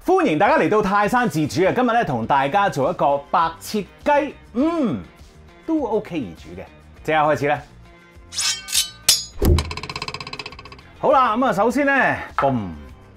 歡迎大家嚟到泰山自煮啊！今日咧同大家做一個白切雞，都 OK 而煮嘅，即刻開始咧。好啦，咁啊，首先咧，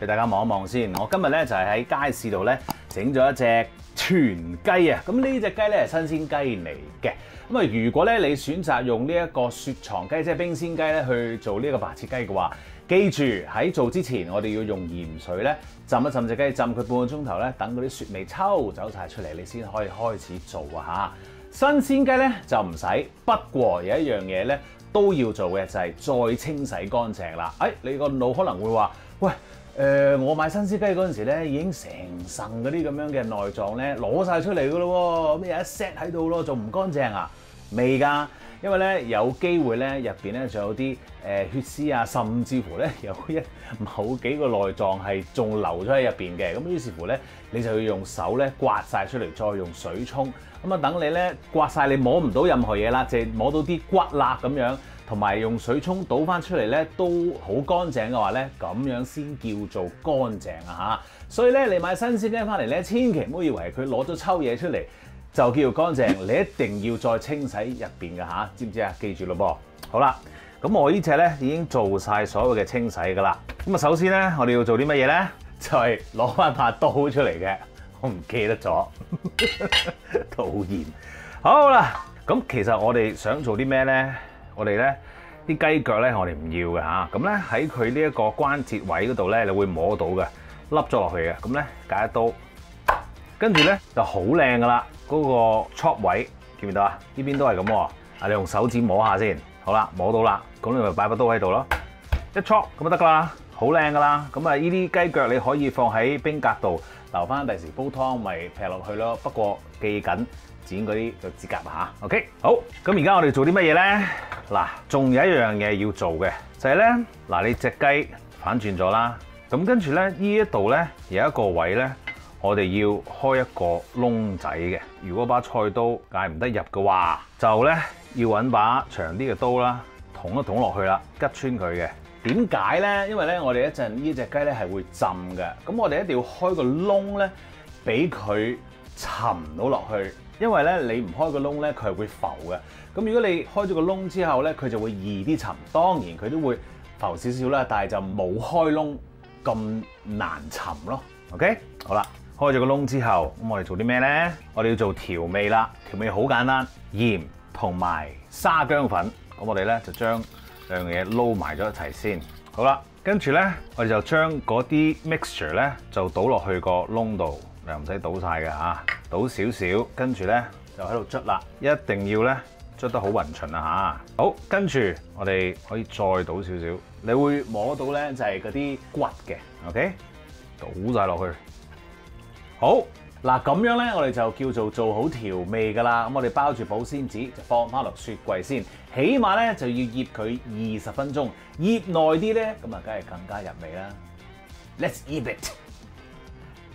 俾大家望一望先。我今日咧就係喺街市度咧整咗一隻全雞啊！咁呢隻雞咧係新鮮雞嚟嘅。咁啊，如果咧你選擇用呢一個雪藏雞，即係冰鮮雞咧去做呢一個白切雞嘅話，記住喺做之前，我哋要用鹽水咧浸一浸隻雞，浸佢半個鐘頭咧，等嗰啲雪味抽走晒出嚟，你先可以開始做啊嚇。新鮮雞咧就唔使，不過有一樣嘢咧都要做嘅就係再清洗乾淨啦。你個腦可能會話：喂，我買新鮮雞嗰陣時咧已經成層嗰啲咁樣嘅內臟咧攞晒出嚟噶咯喎，咩有一 set 喺度咯，仲唔乾淨啊？未㗎，因為咧有機會咧入邊咧仲有啲血絲啊，甚至乎咧有某幾個內臟係仲留咗喺入邊嘅。咁於是乎咧，你就要用手咧刮晒出嚟，再用水沖。咁啊，等你咧刮晒，你摸唔到任何嘢啦，淨係摸到啲骨啦咁樣，同埋用水沖倒翻出嚟咧都好乾淨嘅話咧，咁樣先叫做乾淨啊嚇。所以咧，你買新鮮雞翻嚟咧，千祈唔好以為佢攞咗抽嘢出嚟就叫做乾淨，你一定要再清洗入邊嘅嚇，知唔知啊？記住咯噃。好啦，咁我呢隻咧已經做晒所有嘅清洗㗎啦。咁啊，首先咧，我哋要做啲乜嘢咧？就係攞翻把刀出嚟嘅，我唔記得咗，討厭。好啦，咁其實我哋想做啲咩咧？我哋咧啲雞腳咧，我哋唔要嘅嚇。咁咧喺佢呢一個關節位嗰度咧，你會摸到嘅，凹咗落去嘅。咁咧解一刀，跟住咧就好靚噶啦。嗰個 chop 位見唔見到啊？呢邊都係咁喎。你用手指摸下先。好啦，摸到啦，咁你咪擺把刀喺度咯，一 chop 咁就得噶啦，好靚噶啦。咁啊，呢啲雞腳你可以放喺冰格度留翻第時煲湯咪劈落去咯。不過記緊剪嗰啲腳趾甲嚇。OK， 好。咁而家我哋做啲乜嘢咧？嗱，仲有一樣嘢要做嘅，就係咧，嗱，你隻雞反轉咗啦，咁跟住咧呢一度咧有一個位咧，我哋要開一個窿仔嘅。如果把菜刀解唔得入嘅話，就咧要揾把長啲嘅刀啦，捅一捅落去啦，吉穿佢嘅。點解咧？因為咧我哋一陣呢隻雞咧係會浸嘅，咁我哋一定要開個窿咧，俾佢沉到落去。因為咧你唔開個窿咧，佢係會浮嘅。咁如果你開咗個窿之後咧，佢就會易啲沉。當然佢都會浮少少啦，但係就冇開窿咁難沉咯。OK， 好啦。開咗個窿之後，咁我哋做啲咩咧？我哋要做調味啦。調味好簡單，鹽同埋沙薑粉。咁我哋咧就將兩樣嘢撈埋咗一齊先。好啦，跟住咧我哋就將嗰啲 mixture 咧就倒落去個窿度，又唔使倒晒嘅嚇，倒少少。跟住咧就喺度捽啦，一定要咧捽得好勻循啊嚇。好，跟住我哋可以再倒少少，你會摸到咧就係嗰啲骨嘅。OK， 倒晒落去。好嗱，咁樣咧，我哋就叫做做好調味噶啦。咁我哋包住保鮮紙就放翻落雪櫃先，起碼咧就要醃佢20分鐘，醃耐啲咧，咁啊梗係更加入味啦。Let's eat it。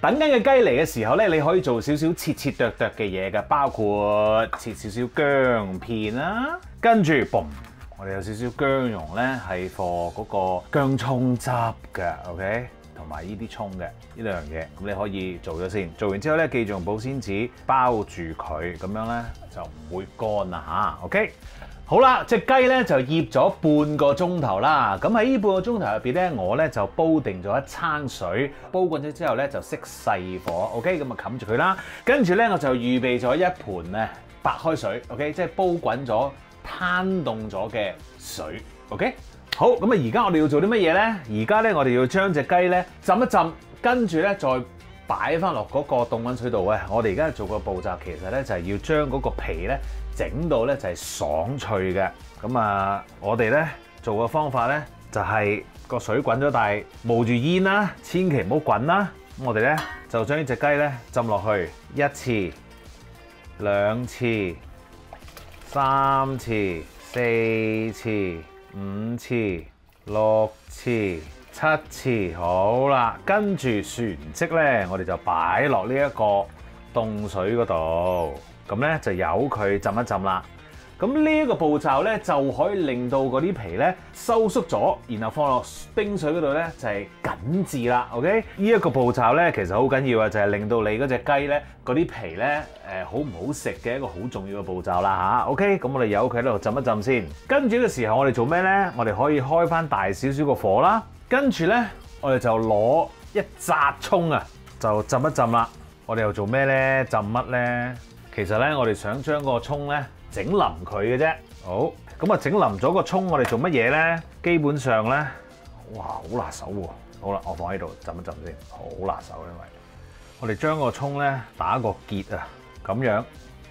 等緊嘅雞嚟嘅時候咧，你可以做少少切切剁剁嘅嘢嘅，包括切少少薑片啦，跟住嘣，我哋有少少薑蓉咧係放嗰個薑葱汁嘅 ，OK。同埋呢啲葱嘅呢兩樣嘢，咁你可以做咗先。做完之後咧，記住用保鮮紙包住佢，咁樣咧就唔會乾啦嚇。OK， 好啦，隻雞咧就醃咗半個鐘頭啦。咁喺呢半個鐘頭入邊咧，我咧就煲定咗一餐水，煲滾咗之後咧就熄細火。OK， 咁啊冚住佢啦。跟住咧我就預備咗一盤咧白開水。OK， 即係煲滾咗、攤凍咗嘅水。OK。好，咁啊，而家我哋要做啲乜嘢咧？而家咧，我哋要將隻雞咧浸一浸，跟住咧再擺翻落嗰個凍滾水度嘅。我哋而家做個步驟，其實咧就係要將嗰個皮咧整到咧就係爽脆嘅。咁啊，我哋咧做嘅方法咧就係個水滾咗，但係冒住煙啦，千祈唔好滾啦。咁我哋咧就將呢隻雞咧浸落去1次、2次、3次、4次、5次、6次、7次，好啦，跟住旋即咧，我哋就擺落呢一個凍水嗰度，咁咧就由佢浸一浸啦。咁呢一個步驟咧就可以令到嗰啲皮咧收縮咗，然後放落冰水嗰度咧就係緊緻啦。OK， 呢一個步驟咧其實好緊要啊，就係令到你嗰隻雞咧嗰啲皮咧好唔好食嘅一個好重要嘅步驟啦嚇。OK， 咁我哋由佢喺度浸一浸先。跟住嘅時候我哋做咩咧？我哋可以開翻大少少個火啦。跟住咧我哋就攞一紮葱啊，就浸一浸啦。我哋又做咩咧？浸乜咧？其實咧我哋想將個葱咧整腍佢嘅啫。好，咁啊整腍咗個葱，我哋做乜嘢咧？基本上咧，哇，好拿手喎！好啦，我放喺度浸一浸先，好拿手，因為我哋將個葱咧打個結啊，咁樣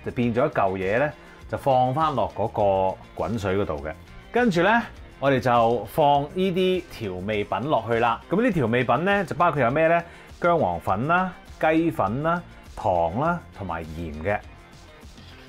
就變咗一嚿嘢咧，就放翻落嗰個滾水嗰度嘅。跟住咧，我哋就放呢啲調味品落去啦。咁呢啲調味品咧就包括有咩咧？薑黃粉啦、雞粉啦、糖啦同埋鹽嘅。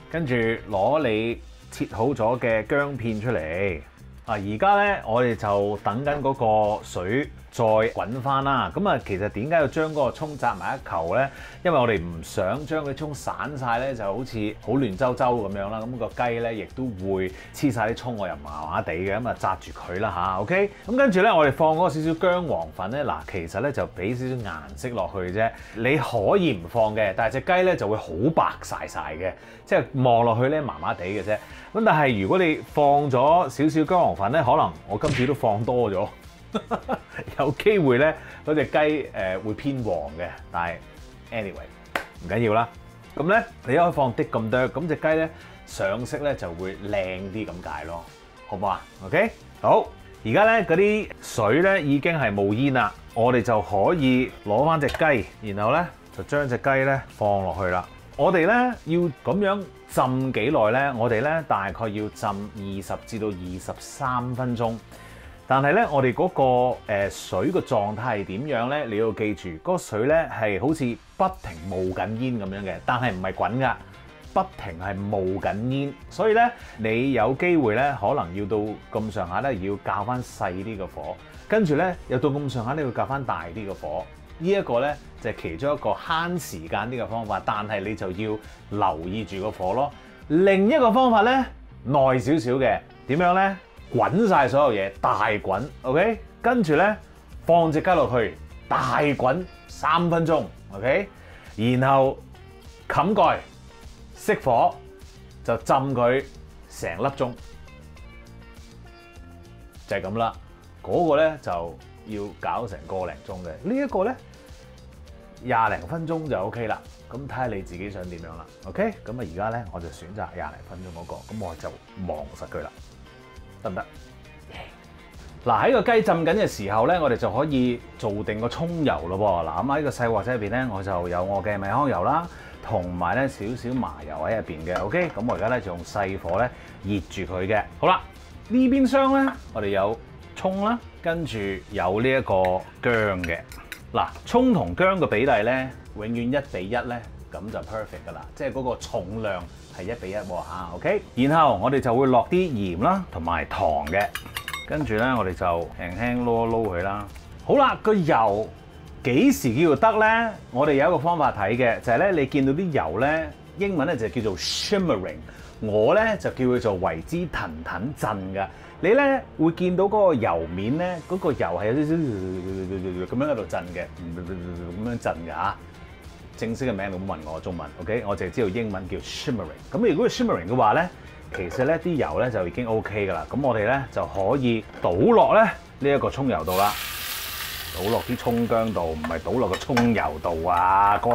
跟住攞你切好咗嘅薑片出嚟。而家咧我哋就等緊嗰個水再滾翻啦。咁啊，其實點解要將嗰個葱紮埋一嚿咧？因為我哋唔想將啲葱散晒咧，就好似好亂周周咁樣啦。咁個雞咧亦都會黐晒啲葱，我又麻麻地嘅，咁啊紮住佢啦嚇。OK，咁跟住咧我哋放嗰個少少薑黃粉咧，嗱其實咧就俾少少顏色落去啫。你可以唔放嘅，但係隻雞咧就會好白晒嘅，即係望落去咧麻麻地嘅啫。咁但係如果你放咗少少薑黃粉咧，可能我今次都放多咗，有機會咧嗰隻雞會偏黃嘅。但係 anyway 唔緊要啦。咁咧你可以放啲咁多，咁隻雞咧上色咧就會靚啲咁解咯，好唔好啊 ？OK， 好。而家咧嗰啲水咧已經係冒煙啦，我哋就可以攞翻隻雞，然後咧就將隻雞咧放落去啦。我哋咧要咁樣浸幾耐咧？我哋咧大概要浸20至到23分鐘。但係咧，我哋嗰個水嘅狀態係點樣咧？你要記住，嗰個水咧係好似不停冒緊煙咁樣嘅，但係唔係滾㗎，不停係冒緊煙。所以咧，你有機會咧，可能要到咁上下咧，要較翻細啲嘅火，跟住咧又到咁上下，你要較翻大啲嘅火。呢一個咧就係其中一個慳時間啲嘅方法，但係你就要留意住個火咯。另一個方法咧耐少少嘅，點樣咧？滾晒所有嘢，大滾 ，OK， 跟住咧放隻雞落去，大滾3分鐘 ，OK， 然後冚蓋熄火就浸佢成粒鐘，就係咁啦。嗰個咧就要搞成個零鐘嘅，呢一個咧20零分鐘就 OK 啦。咁睇下你自己想點樣啦 ，OK， 咁啊而家咧我就選擇20零分鐘嗰個，咁我就望實佢啦。得唔得？嗱，喺個雞浸緊嘅時候咧，我哋就可以做定個葱油咯喎。嗱，咁喺個細鑊仔入邊咧，我就有我嘅米糠油啦，同埋咧少少麻油喺入邊嘅。OK，咁我而家咧就用細火咧熱住佢嘅。好啦，呢邊箱咧我哋有葱啦，跟住有呢一個薑嘅。嗱，葱同薑嘅比例咧，永遠1比1咧，咁就 perfect 噶啦，即係嗰個重量係1比1喎嚇，OK。然後我哋就會落啲鹽啦，同埋糖嘅，跟住咧我哋就輕輕撈一撈佢啦。好啦，個油幾時叫做得咧？我哋有一個方法睇嘅，就係咧你見到啲油咧，英文咧就叫做 shimmering， 我咧就叫佢做為之騰騰震㗎。你咧會見到嗰個油面咧，嗰個油係有少少咁樣喺度震嘅，咁樣震㗎嚇。正式嘅名你唔好問我中文 ，OK？ 我淨係知道英文叫 shimmering。咁如果係 shimmering 嘅話咧，其實咧啲油咧就已經 OK 㗎啦。咁我哋咧就可以倒落咧呢一個葱油度啦，倒落啲葱薑度，唔係倒落個葱油度啊，哥。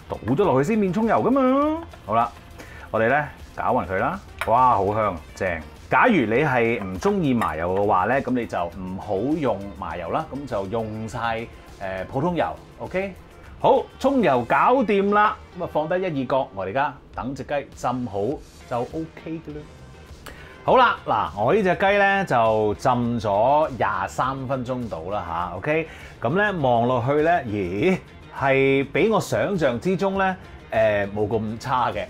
倒咗落去先變葱油㗎嘛。好啦，我哋咧攪勻佢啦。哇，好香，正！假如你係唔中意麻油嘅話咧，咁你就唔好用麻油啦，咁就用晒普通油 ，OK？ 好，葱油搞掂啦，咁啊放低一二角，我哋而家等隻雞浸好就 OK 嘅啦。好啦，嗱，我呢隻雞咧就浸咗23分鐘到啦嚇 ，OK？ 咁咧望落去咧，咦，係比我想象之中咧冇咁差嘅，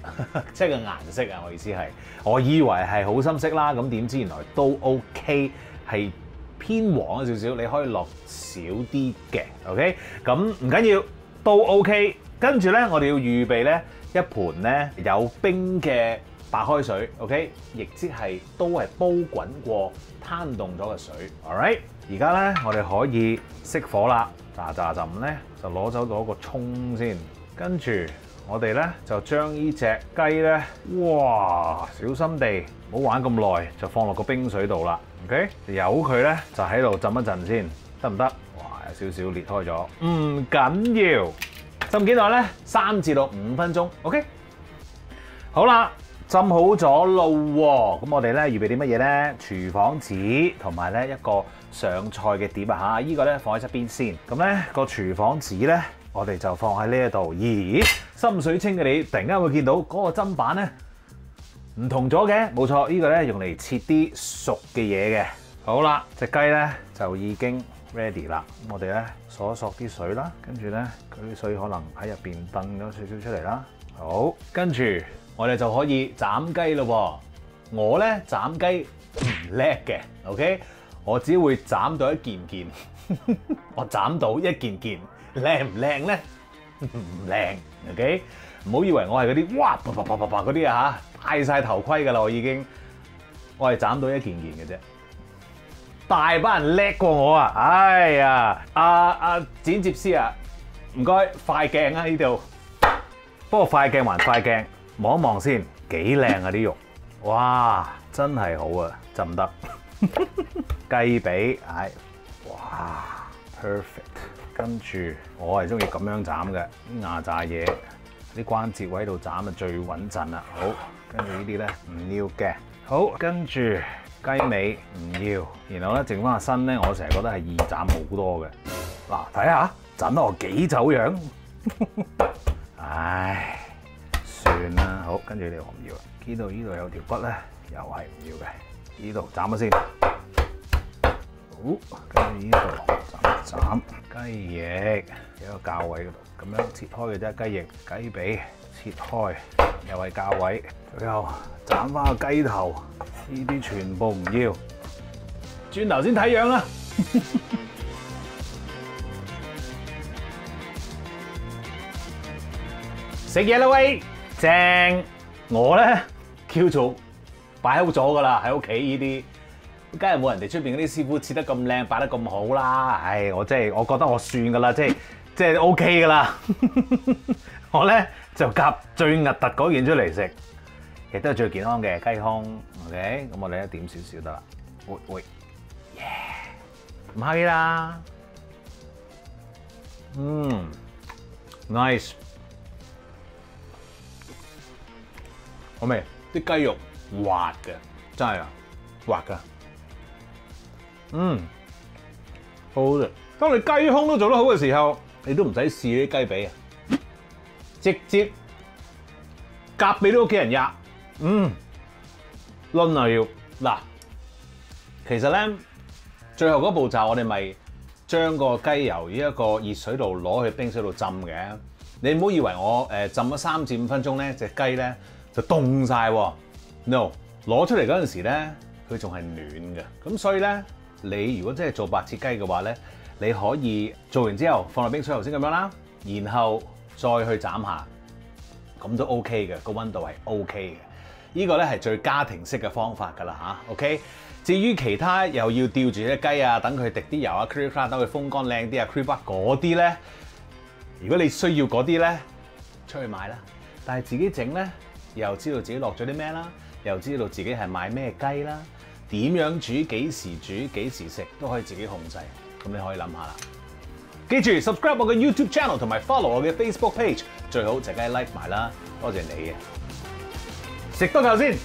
即係個顏色啊！我意思係，我以為係好深色啦，咁點知原來都 OK， 係偏黃咗少少，你可以落少啲嘅 ，OK？ 咁唔緊要，都 OK。跟住咧，我哋要預備咧一盤咧有冰嘅白開水 ，OK， 亦即係都係煲滾過、攤凍咗嘅水。All right， 而家咧我哋可以熄火啦，喳陣咧就攞個葱先，跟住我哋咧就將呢隻雞咧，哇，小心地唔好玩咁耐，就放落個冰水度啦。OK， 由佢咧就喺度浸一陣先，得唔得？哇，有少少裂開咗，唔緊要。浸幾耐咧？3至到5分鐘。OK， 好啦，浸好咗咯喎。咁我哋咧預備啲乜嘢咧？廚房紙同埋咧一個上菜嘅碟啊嚇。依個咧放喺側邊先。咁咧個廚房紙咧，我哋就放喺呢一度。咦，心水清嘅你突然間會見到嗰個砧板咧唔同咗嘅。冇錯，呢個咧用嚟切啲熟嘅嘢嘅。好啦，隻雞咧就已經 ready 啦，我哋咧索一索啲水啦，跟住咧佢啲水可能喺入邊燉咗少少出嚟啦。好，跟住我哋就可以斬雞咯喎。我咧斬雞唔叻嘅 ，OK， 我只會斬到一件件，我斬到一件件，靚唔靚咧？唔靚 ，OK， 唔好以為我係嗰啲哇啪嗰啲啊嚇，戴晒頭盔㗎啦，我已經，我係斬到一件件嘅啫。大班人叻過我啊！哎呀，剪接師啊，唔該，快鏡啊呢度。不過快鏡還快鏡，望一望先，幾靚啊啲肉，哇，真係好啊，浸得。雞髀，唉，哇 ，perfect。跟住我係中意咁樣斬嘅，啲牙炸嘢，啲關節位度斬啊最穩陣啦。好，跟住呢啲咧唔要嘅。好，跟住。雞尾唔要，然後咧剩翻個身咧，我成日覺得係易斬好多嘅。嗱，睇下斬得我幾走樣，唉，算啦。好，跟住呢個我唔要啦。呢度有條骨咧，又係唔要嘅。呢度斬咗先。好，跟住呢度斬雞翼，有個較位嗰度，咁樣切開嘅啫。雞翼、雞髀切開，又係較位。最後斬翻個雞頭。呢啲全部唔要，轉頭先睇樣啦。食嘢啦喂，正！我咧叫做擺好咗㗎啦，喺屋企呢啲，梗係冇人哋出邊嗰啲師傅切得咁靚，擺得咁好啦。唉，我覺得我算㗎啦，即係 OK 㗎啦。我咧就夾最核突嗰件出嚟食。亦都係最健康嘅雞胸 ，OK， 咁我哋一點少少得啦。喂，唔係啦，nice， 好味，啲雞肉滑嘅，真係啊，滑㗎，好嘅。當你雞胸都做得好嘅時候，你都唔使試啲雞髀啊，直接夾俾啲屋企人吔。攆啊要嗱，其實咧最後嗰步驟我哋咪將個雞由呢一個熱水度攞去冰水度浸嘅。你唔好以為我浸咗3至5分鐘咧，隻雞咧就凍晒喎。No， 攞出嚟嗰陣時咧，佢仲係暖嘅。咁所以咧，你如果真係做白切雞嘅話咧，你可以做完之後放落冰水頭先咁樣啦，然後再去斬下，咁都 OK 嘅，個溫度係 OK 嘅。呢個咧係最家庭式嘅方法㗎啦嚇 ，OK。至於其他又要吊住隻雞啊，等佢滴啲油啊 cream 等佢風乾靚啲啊 cream 嗰啲咧，如果你需要嗰啲咧，出去買啦。但係自己整咧，又知道自己落咗啲咩啦，又知道自己係買咩雞啦，點樣煮、幾時煮、幾時食都可以自己控制。咁你可以諗下啦。記住 subscribe 我嘅 YouTube channel 同埋 follow 我嘅 Facebook page， 最好就梗係 like 埋啦。多謝你嘅。食多嚿先。